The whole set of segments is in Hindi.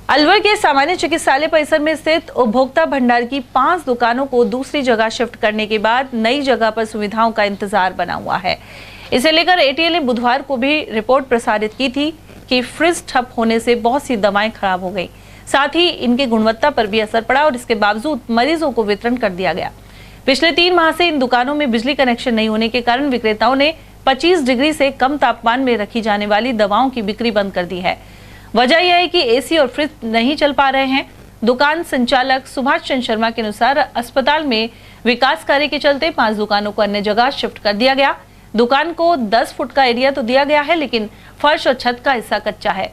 अलवर के सामान्य चिकित्सालय परिसर में स्थित उपभोक्ता भंडार की 5 दुकानों को दूसरी जगह शिफ्ट करने के बाद नई जगह पर सुविधाओं का इंतजार बना हुआ है। इसे लेकर एटीएल ने बुधवार को भी रिपोर्ट प्रसारित की थी कि फ्रिज ठप होने से बहुत सी दवाएं खराब हो गई, साथ ही इनकी गुणवत्ता पर भी असर पड़ा और इसके बावजूद मरीजों को वितरण कर दिया गया। पिछले 3 माह से इन दुकानों में बिजली कनेक्शन नहीं होने के कारण विक्रेताओं ने 25 डिग्री से कम तापमान में रखी जाने वाली दवाओं की बिक्री बंद कर दी है। वजह यह है कि एसी और फ्रिज नहीं चल पा रहे हैं। दुकान संचालक सुभाष चंद्र शर्मा के अनुसार अस्पताल में विकास कार्य के चलते 5 दुकानों को अन्य जगह शिफ्ट कर दिया गया। दुकान को 10 फुट का एरिया तो दिया गया है, लेकिन फर्श और छत का हिस्सा कच्चा है।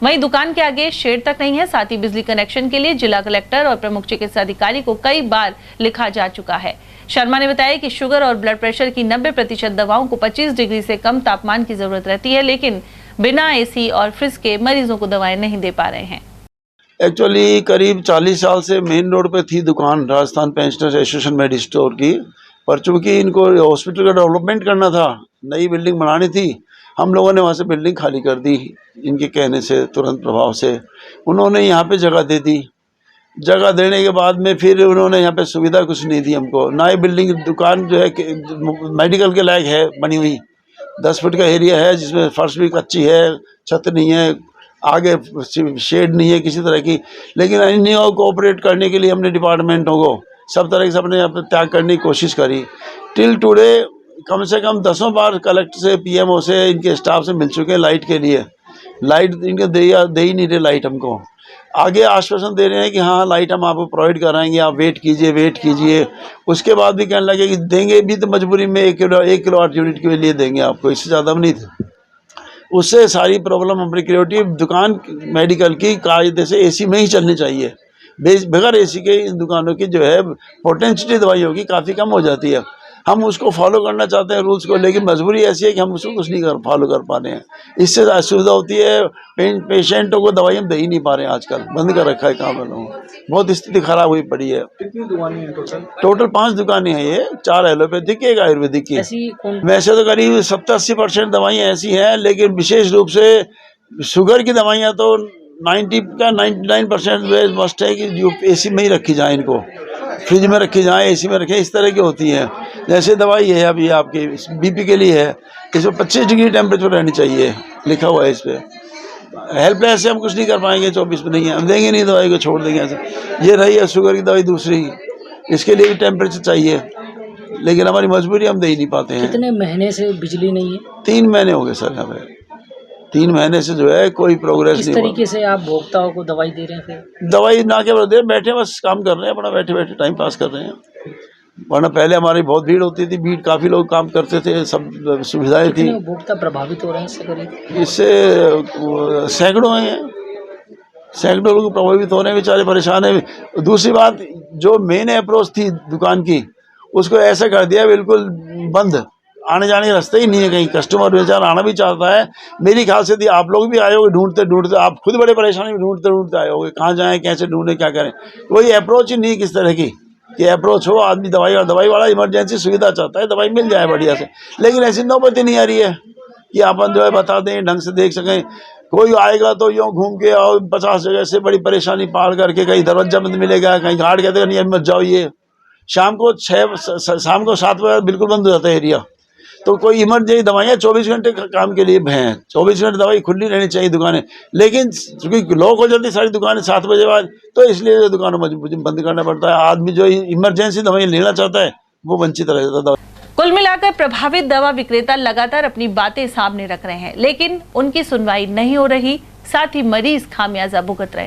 वहीं दुकान के आगे शेड तक नहीं है। साथ ही बिजली कनेक्शन के लिए जिला कलेक्टर और प्रमुख चिकित्सा अधिकारी को कई बार लिखा जा चुका है। शर्मा ने बताया कि शुगर और ब्लड प्रेशर की 90% दवाओं को 25 डिग्री से कम तापमान की जरूरत रहती है, लेकिन बिना एसी और फ्रिज के मरीजों को दवाएं नहीं दे पा रहे हैं। एक्चुअली करीब 40 साल से मेन रोड पे थी दुकान Rajasthan pensioners association medical store की, पर चूंकि इनको हॉस्पिटल का डेवलपमेंट करना था, नई बिल्डिंग बनानी थी, हम लोगों ने वहाँ से बिल्डिंग खाली कर दी। इनके कहने से तुरंत प्रभाव से उन्होंने यहाँ पे जगह दे दी। जगह देने के बाद में फिर उन्होंने यहाँ पे सुविधा कुछ नहीं दी हमको। नई बिल्डिंग दुकान जो है मेडिकल के लायक है बनी हुई, 10 फुट का एरिया है जिसमें फर्श भी कच्ची है, छत नहीं है, आगे शेड नहीं है किसी तरह की। लेकिन इन्हीं कोऑपरेट करने के लिए हमने डिपार्टमेंटों को सब तरह से अपने त्याग करने की कोशिश करी। टिल टुडे कम से कम 10 बार कलेक्टर से, पीएमओ से, इनके स्टाफ से मिल चुके हैं लाइट के लिए। लाइट इनके दे ही नहीं रहे लाइट हमको। आगे आश्वासन दे रहे हैं कि हाँ लाइट हम आपको प्रोवाइड कराएंगे, आप वेट कीजिए। उसके बाद भी कहने लगे कि देंगे भी तो मजबूरी में 1 किलोवाट यूनिट के लिए देंगे आपको, इससे ज़्यादा नहीं थे। उससे सारी प्रॉब्लम हमारी क्रिएटिव दुकान मेडिकल की कायदे से एसी में ही चलनी चाहिए। बगैर एसी के इन दुकानों की जो है पोटेंशियल दवाइयों की काफ़ी कम हो जाती है। हम उसको फॉलो करना चाहते हैं रूल्स को, लेकिन मजबूरी ऐसी है कि हम उसको कुछ नहीं फॉलो कर पा रहे हैं। इससे असुविधा होती है, पेशेंटों को दवाई हम दे ही नहीं पा रहे हैं। आजकल बंद कर रखा है काम लोगों, बहुत स्थिति खराब हुई पड़ी है। कितनी दुकानें हैं टोटल 5 दुकानें हैं, ये 4 एलोपैथिक की, 1 आयुर्वेदिक की। वैसे तो करीब 70-80% दवाइयाँ ऐसी हैं, लेकिन विशेष रूप से शुगर की दवाइयाँ तो 99% मस्ट है कि जो एसी में ही रखी जाए, इनको फ्रिज में रखी जाए, एसी में रखें, इस तरह की होती हैं। जैसे दवाई है अभी आपके बीपी के लिए है, इसमें 25 डिग्री टेम्परेचर रहनी चाहिए, लिखा हुआ है इस पर। हेल्पलेस से हम कुछ नहीं कर पाएंगे, 24 में नहीं है, हम देंगे नहीं दवाई को, छोड़ देंगे ऐसे। ये रही है शुगर की दवाई दूसरी, इसके लिए भी टेम्परेचर चाहिए, लेकिन हमारी मजबूरी हम दे ही नहीं पाते हैं। कितने महीने से बिजली नहीं है? 3 महीने हो गए सर, यहाँ पे 3 महीने से जो है कोई प्रोग्रेस नहीं। किस तरीके से आप भोक्ताओं को दवाई दे रहे हैं? फिर दवाई ना के बदले बैठे बस काम कर रहे हैं, अपना बैठे टाइम पास कर रहे हैं। वरना पहले हमारी बहुत भीड़ होती थी, काफ़ी लोग काम करते थे, सब सुविधाएं थी। उपभोक्ता प्रभावित हो रहे हैं इससे करीब? इससे सैकड़ों लोग प्रभावित हो रहे हैं, बेचारे परेशान हैं। दूसरी बात, जो मेन अप्रोच थी दुकान की, उसको ऐसा कर दिया बिल्कुल बंद, आने जाने का रास्ते ही नहीं है। कहीं कस्टमर बेचारा आना भी चाहता है, मेरी ख्याल से आप लोग भी आए होगे ढूंढते, आप खुद बड़े परेशानी में ढूंढते आए होगे, कहाँ जाएँ, कैसे ढूंढें, क्या करें। कोई अप्रोच ही नहीं किस तरह की कि अप्रोच हो। आदमी दवाई वाला इमरजेंसी सुविधा चाहता है, दवाई मिल जाए बढ़िया से, लेकिन ऐसी नौबत ही नहीं आ रही है कि अपन जो है बता दें, ढंग से देख सकें। कोई आएगा तो यूँ घूम के और 50 जगह से बड़ी परेशानी पार करके, कहीं दरवाजा बंद मिलेगा, कहीं गार्ड कहते हैं नहीं मत जाओ। ये शाम को 7 बजे बिल्कुल बंद हो जाता है एरिया। तो कोई इमरजेंसी दवाइयाँ 24 घंटे काम के लिए हैं, 24 घंटे दवाई खुली रहनी चाहिए दुकानें, लेकिन क्योंकि लॉक हो जाती सारी दुकानें 7 बजे बाद, तो इसलिए दुकानों में बंद करना पड़ता है। आदमी जो इमरजेंसी दवाई लेना चाहता है वो वंचित रह जाता है। कुल मिलाकर प्रभावित दवा विक्रेता लगातार अपनी बातें सामने रख रहे हैं, लेकिन उनकी सुनवाई नहीं हो रही, साथ ही मरीज खामियाजा भुगत रहे हैं।